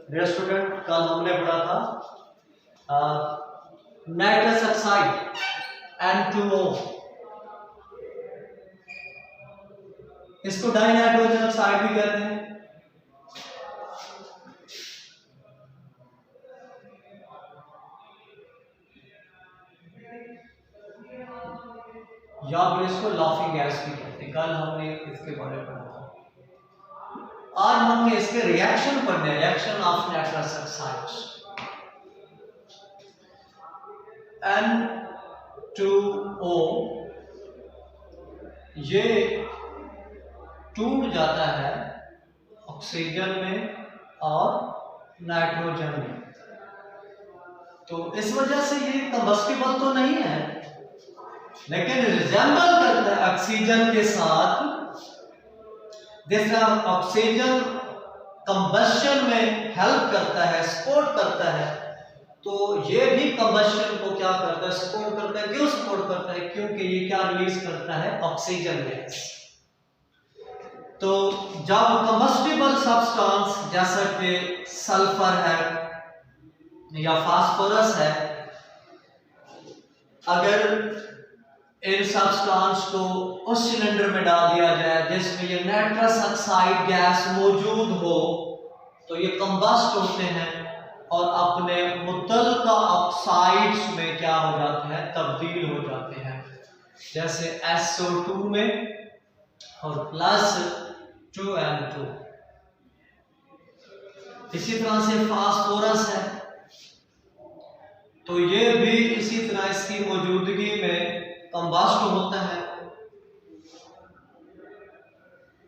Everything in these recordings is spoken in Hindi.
डियर स्टूडेंट, कल हमने पढ़ा था नाइट्रस ऑक्साइड N2O, इसको डाई नाइट्रोजन ऑक्साइड भी कहते हैं। या फिर इसको लाफिंग गैस भी कहते हैं। कल हमने इसके बारे में पढ़ा था। आज हमने इसके रिएक्शन पढ़ने, reaction of nitrous oxides. N2O ये टूट जाता है ऑक्सीजन में और नाइट्रोजन में, तो इस वजह से ये कंबस्टिबल तो नहीं है, लेकिन रिजेंबल करता है ऑक्सीजन के साथ। जैसा ऑक्सीजन कंबशन में हेल्प करता है, सपोर्ट करता है, तो ये भी कंबशन को क्या करता है, सपोर्ट करता है। क्यों सपोर्ट करता है? क्योंकि ये क्या रिलीज करता है, ऑक्सीजन गैस। तो जब कंबस्टिबल सब्सटेंस जैसा कि सल्फर है या फास्फोरस है, अगर इन सब्सटेंस को उस सिलेंडर में डाल दिया जाए जिसमें ये नाइट्रस ऑक्साइड गैस मौजूद हो, तो ये कंबस्ट होते हैं और अपने मुतल्लिका ऑक्साइड्स में क्या हो जाते हैं, तब्दील हो जाते हैं। जैसे SO2 में और प्लस 2N2। इसी तरह से फास्फोरस है, तो ये भी इसी तरह इसकी मौजूदगी में कंबस्ट होता है,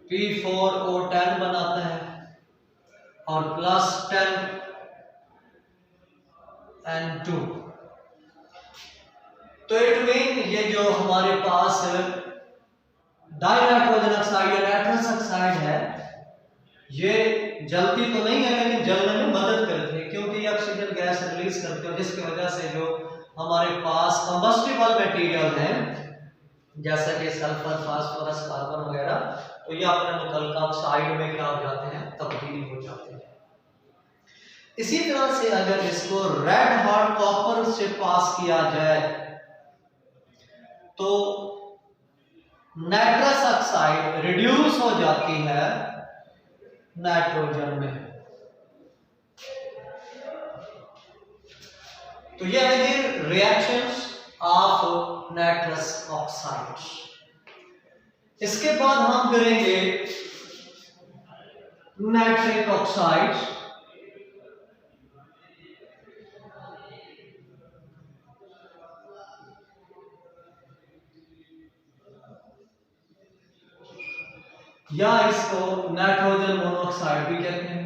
P4O10 बनाता है और प्लस 10N2। तो इट मीन ये जो हमारे पास डाई नाइट्रोजन ऑक्साइड या नाइट्रस ऑक्साइड है, ये जलती तो नहीं है लेकिन जलने में मदद करती है, क्योंकि ये ऑक्सीजन गैस रिलीज करती है, जिसकी वजह से जो हमारे पास कंबस्टिबल मटेरियल है जैसा कि सल्फर, फास्फोरस, कार्बन वगैरह, तो ये अपने मुतल्लिका ऑक्साइड में क्या हो जाते हैं, तब्दील हो जाते हैं। इसी तरह से अगर इसको रेड हॉट कॉपर से पास किया जाए तो नाइट्रस ऑक्साइड रिड्यूस हो जाती है नाइट्रोजन में। तो ये है रिएक्शंस ऑफ नाइट्रस ऑक्साइड। इसके बाद हम करेंगे नाइट्रिक ऑक्साइड। या इसको नाइट्रोजन मोनोऑक्साइड भी कहते हैं।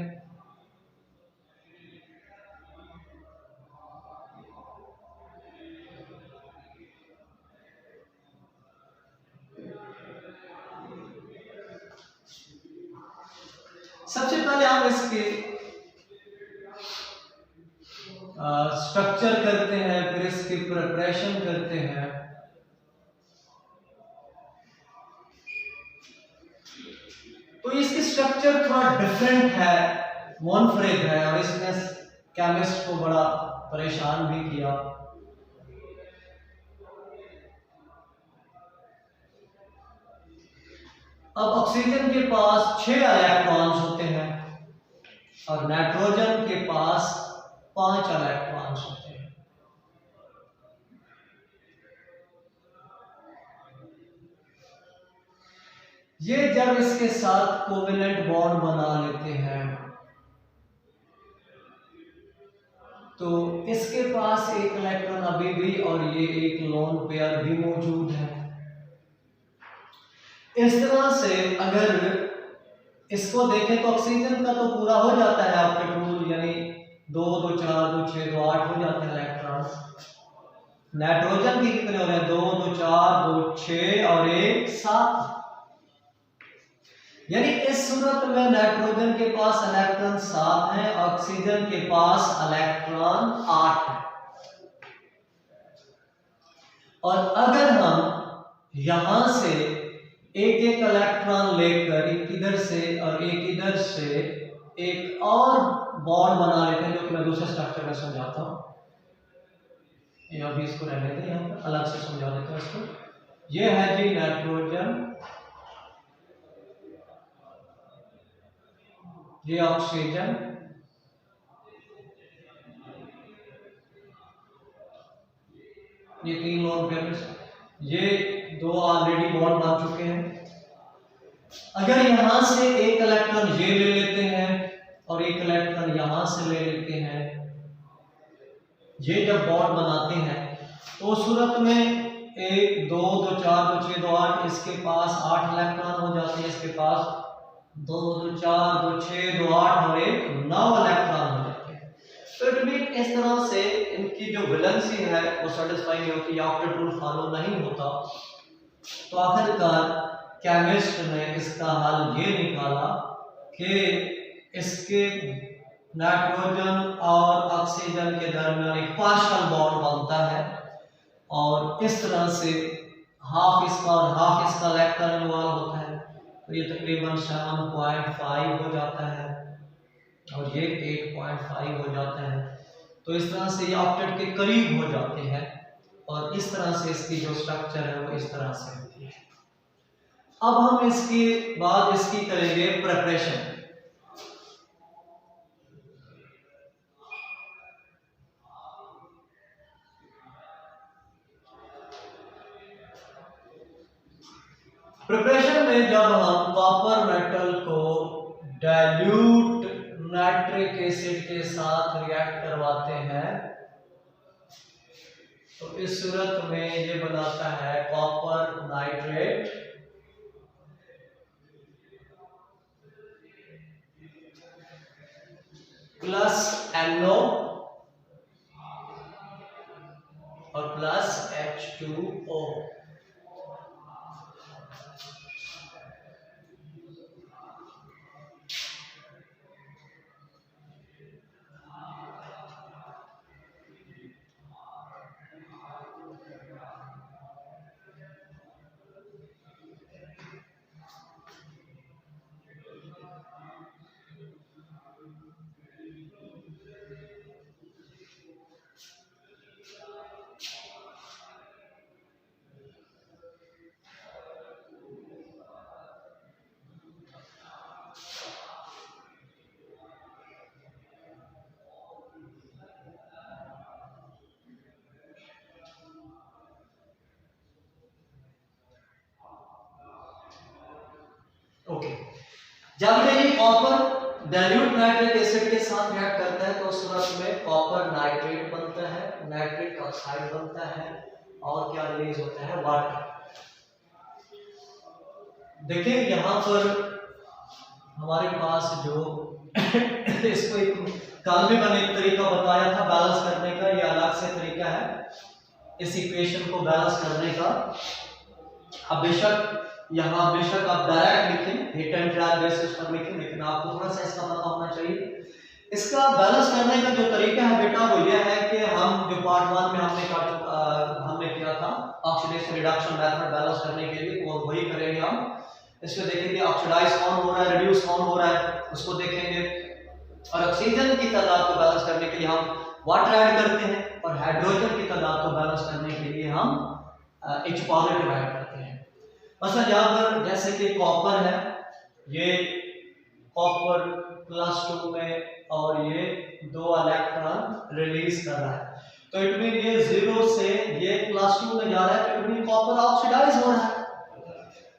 सबसे पहले हम इसके स्ट्रक्चर करते हैं, फिर इसकी प्रिपरेशन करते हैं। तो इसकी स्ट्रक्चर थोड़ा डिफरेंट है, मोनोफ्रेग है, और इसने केमिस्ट को बड़ा परेशान भी किया। अब ऑक्सीजन के पास 6 इलेक्ट्रॉन्स होते हैं और नाइट्रोजन के पास 5 इलेक्ट्रॉन्स होते हैं। ये जब इसके साथ कोवेलेंट बॉन्ड बना लेते हैं तो इसके पास एक इलेक्ट्रॉन अभी भी और ये एक लोन पेयर भी मौजूद है। इस तरह से अगर इसको देखें तो ऑक्सीजन का तो पूरा हो जाता है आपका टूल, यानी 2 2 4 2 6 2 8 हो जाते हैं इलेक्ट्रॉन। नाइट्रोजन के कितने हो रहे हैं? 2 2 4 2 6 और 1 7। यानी इस सूरत में नाइट्रोजन के पास इलेक्ट्रॉन 7 है, ऑक्सीजन के पास इलेक्ट्रॉन 8 है। और अगर हम यहां से एक एक इलेक्ट्रॉन लेकर, एक इधर से और एक इधर से, एक और बॉन्ड बना लेते हैं, जो कि मैं दूसरे स्ट्रक्चर में समझाता हूँ। ये अभी इसको रहने दें, यहाँ पर अलग से समझा देता हूँ इसको। ये है जी नाइट्रोजन, ये ऑक्सीजन, ये 3 लोन पेयर्स, ये 2 ऑलरेडी बॉन्ड बन चुके हैं। अगर यहां से एक इलेक्ट्रॉन ये ले लेते हैं और एक इलेक्ट्रॉन यहां से ले लेते हैं, ये जब बॉन्ड बनाते हैं तो उस सूरत में 1 2 2 4 2 6 2 8, इसके पास 8 इलेक्ट्रॉन हो जाते हैं, इसके पास 2 2 4 2 6 2 8 और 1 9 इलेक्ट्रॉन हो जाते हैं। तो इट मीन इस तरह से इनकी जो वैलेंसी है वो सेटिस्फाई नहीं होती, ऑक्टेट रूल फॉलो नहीं होता। तो आखिरकार केमिस्ट ने इसका हल ये निकाला कि इसके नाइट्रोजन और ऑक्सीजन के दरमियान एक पार्शियल बॉन्ड बनता है और इस तरह से हाफ इसका और हाफ इसका इलेक्ट्रॉन इन्वॉल्व होता है, तो ये तकरीबन 7.5 हो जाता है और ये 8.5 हो जाता है। तो इस तरह से ये ऑक्टेट के करीब हो जाते हैं और इस तरह से इसकी जो स्ट्रक्चर है वो इस तरह से होती है। अब हम इसके बाद इसकी करेंगे प्रिपरेशन। प्रिपरेशन में जब हम कॉपर मेटल को डाइल्यूट नाइट्रिक एसिड के साथ रिएक्ट करवाते हैं तो इस सूरत में ये बनाता है कॉपर नाइट्रेट प्लस NO और प्लस H2O। ओके, जब ये कॉपर डाइल्यूट नाइट्रिक एसिड के साथ रिएक्ट करता है तो उस सूरत में कॉपर नाइट्रेट बनता है, नाइट्रिक ऑक्साइड बनता है और क्या रिलीज होता है, वाटर। देखिए यहाँ पर हमारे पास जो इसको एक कल में मैंने एक तरीका बताया था बैलेंस करने का, ये अलग से तरीका है इस इक्वेशन को बैलेंस करने का। अब बेशक आप डायरेक्ट लिखें, हिट एंड ट्रायल बेसिस पर लिखें, लेकिन आपको थोड़ा सा इसका पता होना चाहिए। इसका बैलेंस करने का जो तरीका है बेटा वो ये है कि हम जो पार्ट 1 में हमने किया था ऑक्सीडेशन रिडक्शन मेथड बैलेंस करने के लिए, वो वही करेंगे हम। इसमें देखेंगे ऑक्सीडाइज कौन हो रहा है, रिड्यूस कौन हो रहा है, उसको देखेंगे। और ऑक्सीजन की तादाद को बैलेंस करने के लिए हम वाटर ऐड करते हैं और हाइड्रोजन की तादाद को बैलेंस करने के लिए हम H पॉजिटिव ऐड करते हैं। मतलब यहाँ पर जैसे कि कॉपर है, ये कॉपर +2 में और ये 2 इलेक्ट्रॉन रिलीज कर रहा है, तो इट मीन ये 0 से ये +2 में जा रहा है, तो इट मीन कॉपर ऑक्सीडाइज हो रहा है।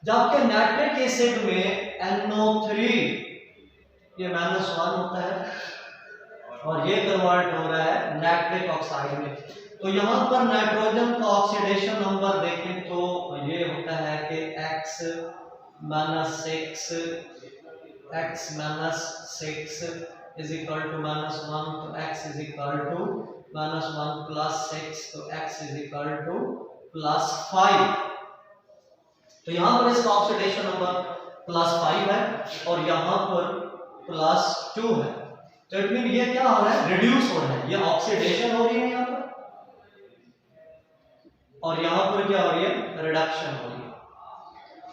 जबकि नाइट्रिक एसिड में NO3 ये -1 होता है और ये कन्वर्ट हो रहा है नाइट्रिक ऑक्साइड में। तो यहाँ पर नाइट्रोजन का ऑक्सीडेशन नंबर देखें तो ये होता है कि x -6 इज इक्वल टू -1, तो x इज इक्वल टू -1 + 6, तो x इज इक्वल टू +5। तो यहाँ पर इसका ऑक्सीडेशन नंबर +5 है और यहाँ पर +2 है, तो इट मीन ये क्या हो रहा है, रिड्यूस हो रहा है, ये ऑक्सीडेशन हो रही है यहाँ पर और यहाँ पर क्या हो रही है, रिडक्शन हो रही है।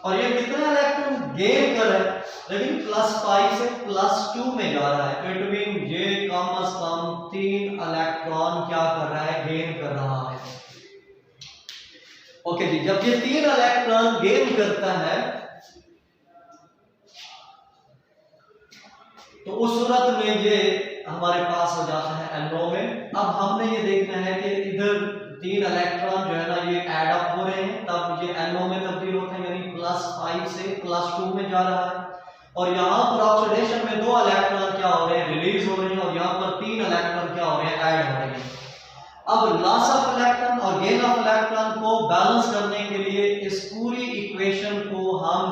और ये कितने इलेक्ट्रॉन गेन कर रहा है, लेकिन +5 से +2 में जा रहा है। तो इट मीन ये कम से कम 3 इलेक्ट्रॉन क्या कर रहा है, गेन कर रहा है। ओके जी, जब ये 3 इलेक्ट्रॉन गेन करता है तो उस सूरत में ये हमारे पास हो जाता है NO में। अब हमने ये देखना है कि इधर 3 इलेक्ट्रॉन जो है ना ये ऐड अप हो रहे हैं, तब ये NO में तब्दील होते हैं, यानी +5 से +2 में जा रहा है। और यहाँ पर ऑक्सीडेशन में 2 इलेक्ट्रॉन क्या हो रहे हैं, रिलीज हो रहे हैं, और यहाँ पर 3 इलेक्ट्रॉन क्या हो रहे हैं, ऐड हो रहे हैं। अब लॉस ऑफ इलेक्ट्रॉन और गेन ऑफ इलेक्ट्रॉन को बैलेंस करने के लिए इस पूरी इक्वेशन को हम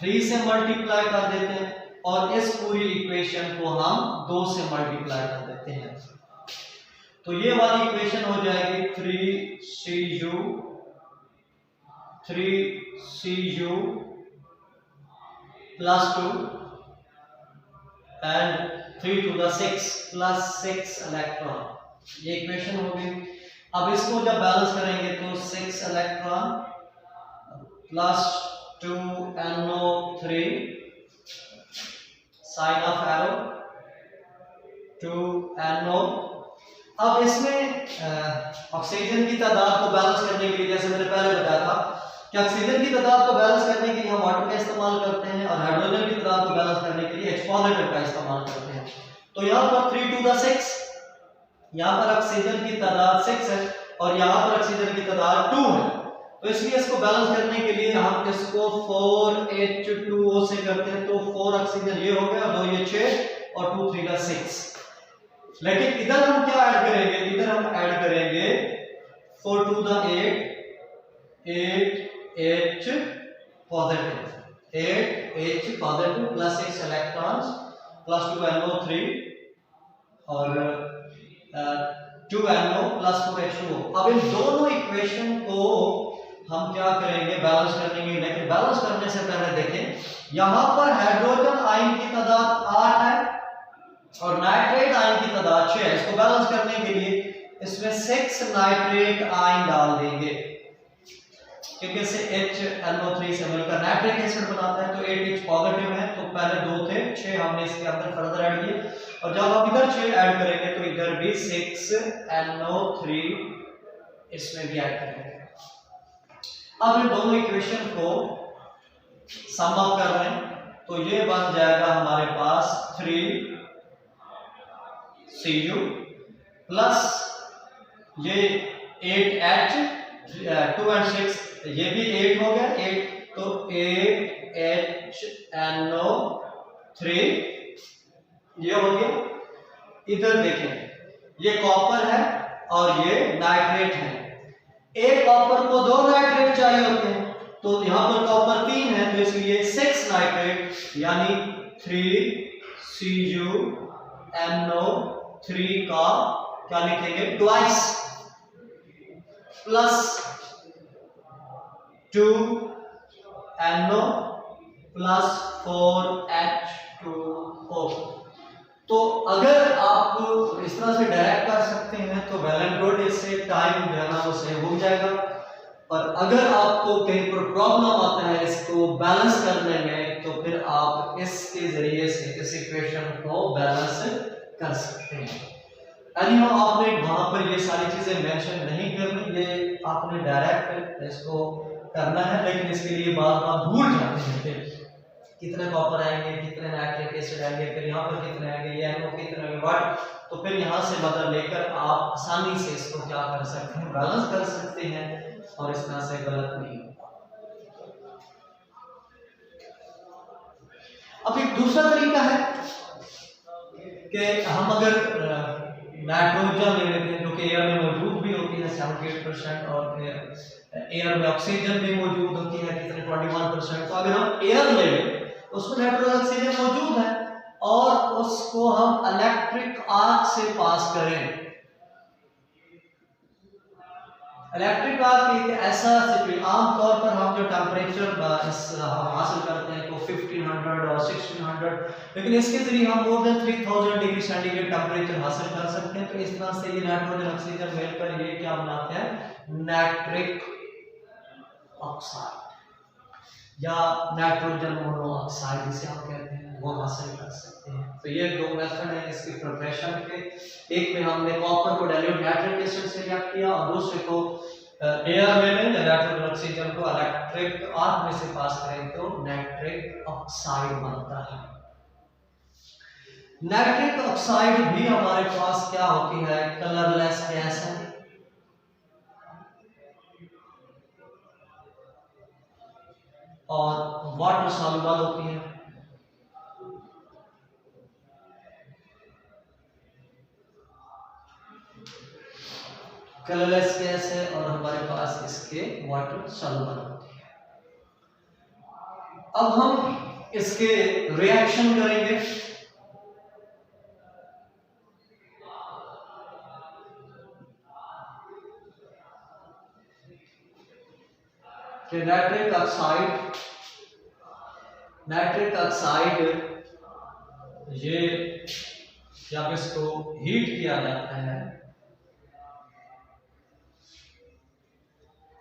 3 से मल्टीप्लाई कर देते हैं और इस पूरी इक्वेशन को हम 2 से मल्टीप्लाई कर देते हैं। तो ये वाली इक्वेशन हो जाएगी 3Cu +2 and 3 to the 6 plus 6 electron, ये इक्वेशन हो गई। अब इसको जब बैलेंस करेंगे तो 6 electron +2 NO3 sign of arrow 2 NO। अब इसमें ऑक्सीजन की तादाद को बैलेंस करने के लिए, जैसे मैंने पहले बताया था कि ऑक्सीजन की तादाद को बैलेंस करने के लिए हम वाटर का इस्तेमाल करते हैं और हाइड्रोजन की तादाद को बैलेंस करने के लिए H पॉजिटिव का इस्तेमाल करते हैं। तो यहाँ पर 3 to the 6, यहाँ पर ऑक्सीजन की तादाद 6 है और यहाँ पर ऑक्सीजन की तादाद 2 है। तो इसलिए इसको बैलेंस करने के लिए हम इसको 4H2O से करते हैं, तो 4 ऑक्सीजन ये हो गया, 2 ये 6 और 2 3 का 6। लेकिन इधर हम क्या ऐड करेंगे, इधर हम ऐड करेंगे 4 2 the 8H positive 8H positive plus 6 electrons plus 2 NO3 और 2 NO प्लस 4 H2O। अब इन दोनों इक्वेशन को हम क्या करेंगे, बैलेंस करेंगे। लेकिन बैलेंस करने से पहले देखें, यहां पर हाइड्रोजन आयन की तादाद 8 है और नाइट्रेट आयन की तादाद 6 है। इसको बैलेंस करने के लिए इसमें 6 नाइट्रेट आयन डाल देंगे, क्योंकि इससे HNO3 से मिलकर नाइट्रिक एसिड बनाता है। तो 8H पॉजिटिव है, तो पहले 2 थे, 6 हमने इसके अंदर फर्दर ऐड किए, और जब हम इधर 6 ऐड करेंगे तो इधर भी 6NO3 इसमें भी ऐड करेंगे। अब इन दोनों इक्वेशन को सम अप कर रहे हैं, तो ये बन जाएगा हमारे पास 3Cu प्लस ये 8H 2 और 6, ये भी 8 हो गया 8, तो 8HNO3 ये हो गया। इधर देखें, ये कॉपर है और ये नाइट्रेट है। एक कॉपर को 2 नाइट्रेट चाहिए होते हैं, तो यहां पर कॉपर 3 है, तो इसलिए 6 नाइट्रेट यानी 3CuNO3 का क्या लिखेंगे, twice plus 2NO plus 4H2O। तो अगर आप इस तरह से डायरेक्ट कर सकते हैं तो वेल एंड गुड, इससे टाइम जो है ना वो सेव हो जाएगा। और अगर आपको कहीं पर प्रॉब्लम आता है इसको बैलेंस करने में, तो फिर आप इसके जरिए से इस इक्वेशन को बैलेंस कर सकते हैं। यानी आपने वहां पर ये सारी चीजें मेंशन नहीं करनी, ये आपने डायरेक्ट इसको करना है। लेकिन इसके लिए बात आप भूल जाते हैं, कितने कॉपर आएंगे, कितने नाइट्रिक एसिड आएंगे, फिर यहाँ पर कितने आएंगे, ये NO कितने आएंगे, व्हाट। तो फिर यहाँ से मदद लेकर आप आसानी से इसको क्या कर सकते हैं, बैलेंस कर सकते हैं, और इस तरह से गलत नहीं होगा। अब एक दूसरा तरीका है कि हम अगर नाइट्रोजन ले लेते हैं जो कि एयर में मौजूद भी होती है 78%, और एयर में ऑक्सीजन भी मौजूद होती है कितने 21%। तो अगर हम एयर ले लें तो उसमें नाइट्रोजन ऑक्सीजन मौजूद है और उसको हम इलेक्ट्रिक आर्क से पास करें। इलेक्ट्रिक आर्क एक ऐसा आमतौर पर हम जो टेम्परेचर हासिल करते हैं तो 1500 और 1600, लेकिन इसके जरिए हम more than 3000 degree centigrade temperature हासिल कर सकते हैं। तो इस तरह से ये नाइट्रोजन ऑक्सीजन मिलकर ये क्या बनाते हैं, नाइट्रिक ऑक्साइड। या नाइट्रोजन मोनोऑक्साइड जिसे आप कहते हैं वो हासिल कर सकते हैं। तो ये दो मेथड है इसकी प्रिपरेशन के। एक में हमने कॉपर को डाइल्यूट नाइट्रिक एसिड से रिएक्ट किया और दूसरे को एयर में नाइट्रोजन ऑक्सीजन को इलेक्ट्रिक आर्क में से पास करें तो नाइट्रिक ऑक्साइड बनता है। नाइट्रिक ऑक्साइड भी हमारे पास क्या होती है, कलरलेस गैस है और वाटर सॉल्युबल होती है। कलरलेस गैस है और हमारे पास इसके वाटर सॉल्युबल होती है। अब हम इसके रिएक्शन करेंगे। नाइट्रिक ऑक्साइड ये जब इसको हीट किया जाता है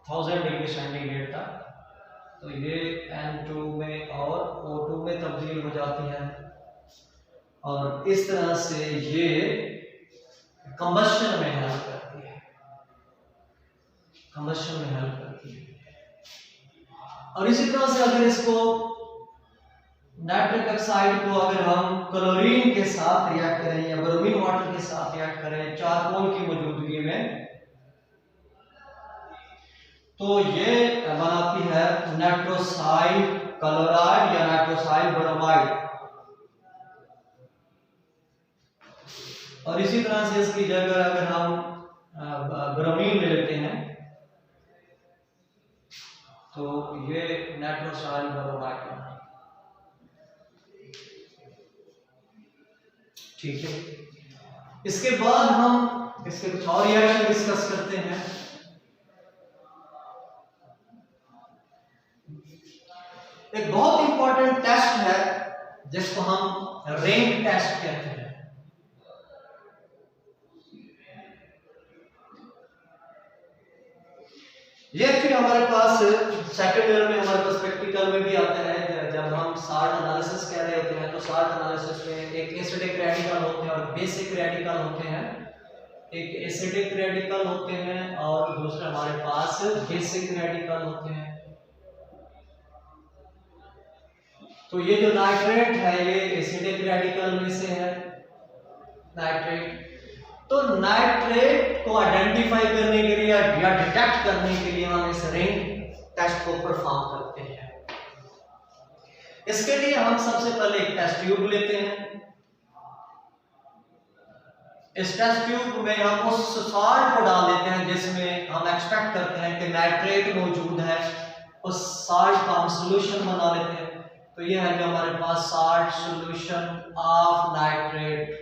1000 डिग्री सेंटीग्रेड तक, तो ये N2 में और O2 में तब्दील हो जाती है और इस तरह से ये कंबशन में हेल्प करती है, कंबशन में हेल्प करती है। और इसी तरह से अगर इसको नाइट्रिक ऑक्साइड को अगर हम क्लोरीन के साथ रिएक्ट करें या ब्रोमीन वाटर के साथ रिएक्ट करें चारकोल की मौजूदगी में, तो ये बनाती है नाइट्रोसाइल क्लोराइड या नाइट्रोसाइल ब्रोमाइड। और इसी तरह से इसकी जगह अगर हम ब्रोमीन ले लेते हैं तो ये नाइट्रोसाइल ब्रोमाइड है। ठीक है, इसके बाद हम इसके कुछ और रिएक्शन डिस्कस करते हैं। एक बहुत इंपॉर्टेंट टेस्ट है जिसको हम रिंग टेस्ट कहते हैं। ये एक्चुअली हमारे पास सेकंड ईयर में हमारे पास प्रैक्टिकल में भी आता है। जब हम साल्ट एनालिसिस कह रहे होते हैं तो साल्ट एनालिसिस में एक एसिडिक रेडिकल होते हैं और बेसिक रेडिकल होते हैं। एक एसिडिक रेडिकल होते हैं और दूसरे हमारे पास बेसिक रेडिकल होते हैं। तो ये जो नाइट्रेट है ये एसिडिक रेडिकल में से है नाइट्रेट। तो नाइट्रेट को आइडेंटिफाई करने के लिए या डिटेक्ट करने के लिए हम इस रिंग टेस्ट को परफॉर्म करते हैं। इसके लिए हम सबसे पहले एक टेस्ट ट्यूब लेते हैं। इस टेस्ट ट्यूब में हम उस सॉल्ट को डाल देते हैं जिसमें हम एक्सपेक्ट करते हैं कि नाइट्रेट मौजूद है। उस सॉल्ट का हम सॉल्यूशन बना लेते हैं। तो ये है जो हमारे पास सॉल्ट सॉल्यूशन ऑफ नाइट्रेट।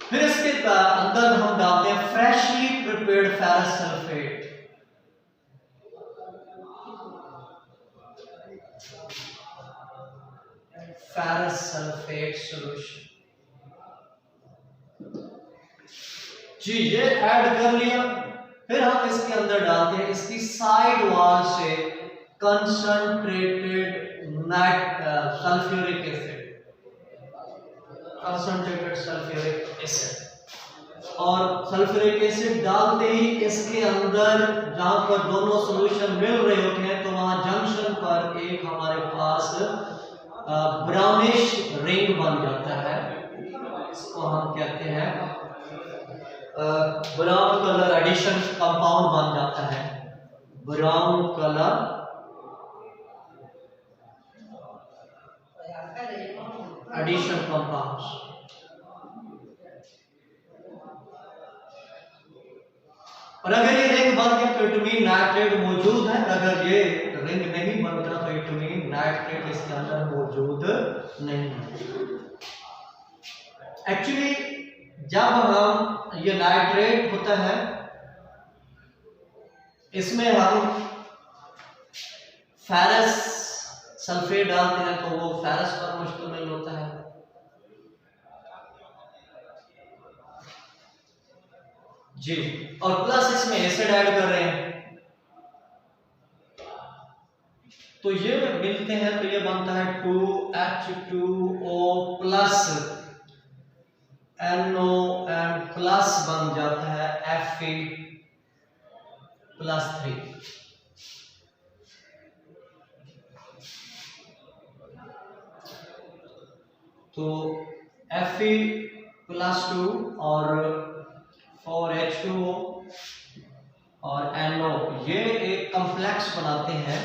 फिर इसके अंदर हम डालते हैं freshly prepared ferrous sulphate. Ferrous sulphate solution जी, ये ऐड कर लिया। फिर हम इसके अंदर डालते हैं इसकी साइड वॉल से concentrated sulphuric acid, concentrated sulphuric acid. और सल्फ्यूरिक एसिड डालते ही इसके अंदर जहां पर दोनों सॉल्यूशन मिल रहे होते हैं तो वहां जंक्शन पर एक हमारे पास ब्राउनिश रिंग बन जाता है। इसको हम कहते हैं ब्राउन कलर एडिशन कंपाउंड बन जाता है। Brown colour addition compound. और अगर ये रिंग बन गया तो इट मीन नाइट्रेट मौजूद है। अगर ये रिंग नहीं बनता तो इट मीन नाइट्रेट इसके अंदर मौजूद नहीं है। एक्चुअली जब हम ये नाइट्रेट होता है इसमें हम फेरस सल्फेट डालते हैं तो वो फेरस पर मुश्तमिल होता है। जी, और प्लस इसमें एसिड ऐड कर रहे हैं, तो ये मिलते हैं तो ये बनता है 2H2O plus NO and plus बन जाता है Fe प्लस 3। तो Fe प्लस 2 और 4H2O और NO ये एक कॉम्प्लेक्स बनाते हैं।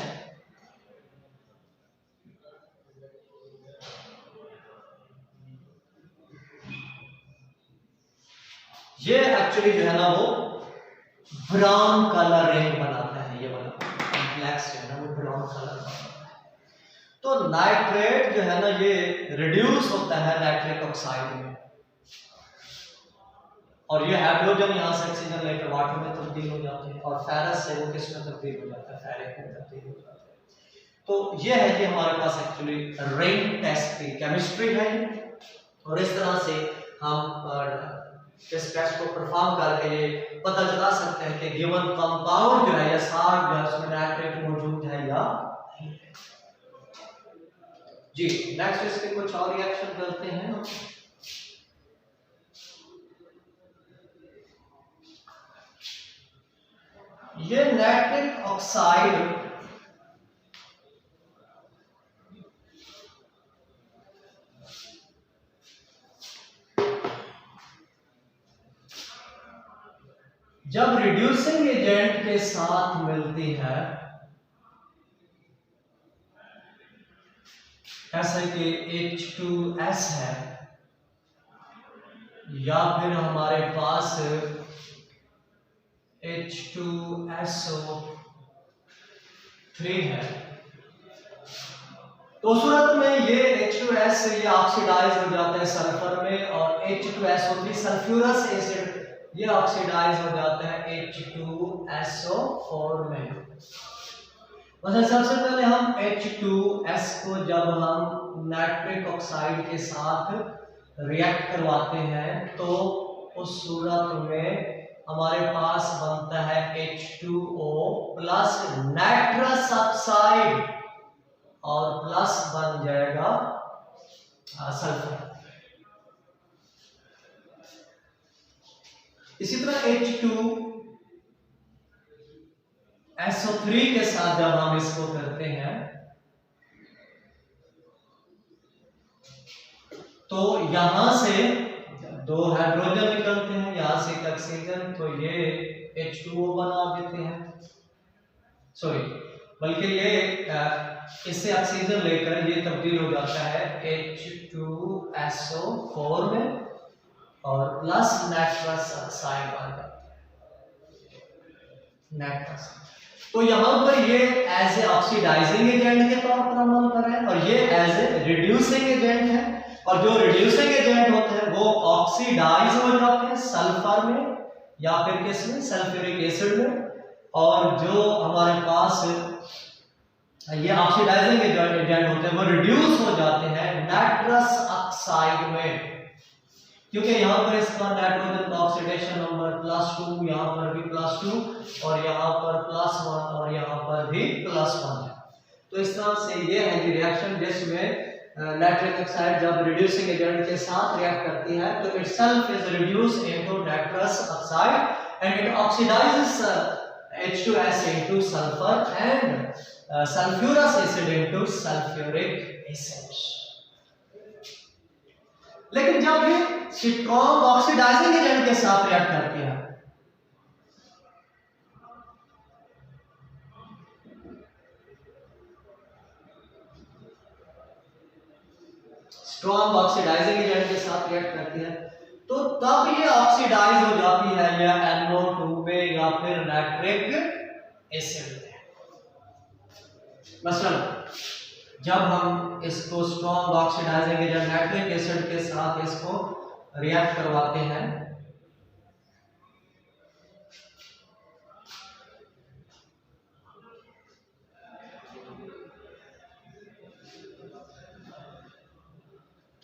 ये एक्चुअली जो है ना वो ब्राउन कलर रिंग बनाता है, ये वाला कॉम्प्लेक्स जो है ना वो ब्राउन कलर बनाता है। तो नाइट्रेट जो है ना ये रिड्यूस होता है नाइट्रिक ऑक्साइड में, और ये हाइड्रोजन यहाँ से ऑक्सीजन लेकर वाटर में तब्दील हो जाते हैं, और फेरस से वो किस में तब्दील हो जाता है, फेरिक में तब्दील हो जाता है। तो ये है कि हमारे पास एक्चुअली रिंग टेस्ट की केमिस्ट्री है, और इस तरह से हम इस टेस्ट को परफॉर्म करके ये पता चला सकते हैं कि गिवन कंपाउंड जो है या साल्ट जो है उसमें नाइट्रेट मौजूद है या नहीं है। जी, नेक्स्ट इसके कुछ और रिएक्शन करते हैं। ये नाइट्रिक ऑक्साइड जब रिड्यूसिंग एजेंट के साथ मिलती है, जैसे कि H2S है, या फिर हमारे पास H2SO3 है, तो सूरत में ये H2S ये ऑक्सीडाइज हो जाता है सल्फर में, और H2SO3 सल्फ्यूरस एसिड ये ऑक्सीडाइज हो जाता है H2SO4 में। मतलब सबसे पहले हम H2S को जब हम नाइट्रिक ऑक्साइड के साथ रिएक्ट करवाते हैं तो उस सूरत में हमारे पास बनता है H2O प्लस नाइट्रस ऑक्साइड और प्लस बन जाएगा सल्फर। इसी तरह H2SO3 के साथ जब हम इसको करते हैं तो यहां से दो हाइड्रोजन निकलते हैं, यहां से एक ऑक्सीजन, तो ये H2O बना देते हैं, सॉरी बल्कि ये इससे ऑक्सीजन लेकर ये तब्दील हो जाता है H2SO4 में और प्लस नाइट्रस ऑक्साइड बन जाता है नाइट्रस। तो यहां पर ये एज ए ऑक्सीडाइजिंग एजेंट के तौर पर अमल कर रहे हैं, और ये एज ए रिड्यूसिंग एजेंट है, और जो रिड्यूसिंग एजेंट होते हैं वो ऑक्सीडाइज हो जाते हैं सल्फर में या फिर किसमें, सल्फ्यूरिक एसिड में, और जो हमारे पास ये ऑक्सीडाइजिंग एजेंट होते हैं वो रिड्यूस हो जाते हैं नाइट्रस ऑक्साइड में, क्योंकि यहाँ पर इसका नाइट्रोजन का ऑक्सीडेशन नंबर +2, यहाँ पर भी +2 और यहाँ पर +1 और यहाँ पर भी +1 है। तो इस तरह से ये है कि रिएक्शन जिसमें नाइट्रिक ऑक्साइड जब रिड्यूसिंग एजेंट के साथ रिएक्ट करती है तो itself is reduced into nitrous oxide and it oxidizes H2S into sulfur and sulfurous acid into sulfuric acid। लेकिन जब ये स्ट्रॉन्ग ऑक्सीडाइजिंग एजेंट के साथ रिएक्ट करती है स्ट्रॉन्ग ऑक्सीडाइजिंग एजेंट के साथ रिएक्ट करती है तो तब ये ऑक्सीडाइज हो जाती है या NO2 में या फिर नाइट्रिक एसिड में। मसलन जब हम इसको strong oxidising agent nitric acid के साथ इसको रिएक्ट करवाते हैं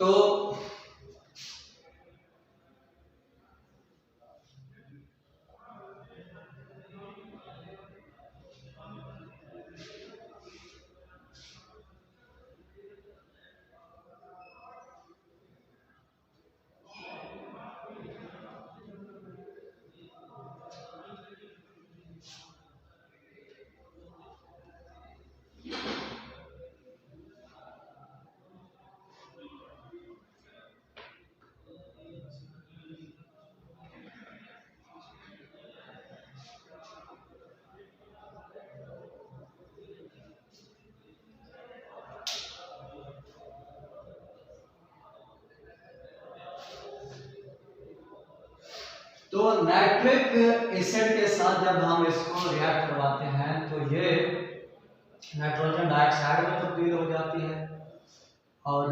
तो तो नाइट्रिक एसिड के साथ जब हम इसको रिएक्ट करवाते हैं तो ये नाइट्रोजन डाइऑक्साइड में तब्दील हो जाती है और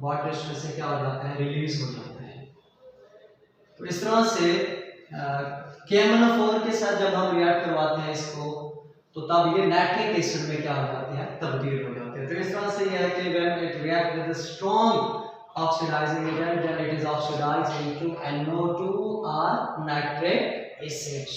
वाटर इसमें से क्या हो जाता है, रिलीज हो जाता है। तो इस तरह से KMnO4 के साथ जब हम रिएक्ट करवाते हैं इसको तो तब ये नाइट्रिक एसिड में क्या हो जाती है, तब्दील हो जाती है। तो इस तरह से ये है कि when it react with a strong oxidizing agent then it is oxidized into NO2 or nitric acid।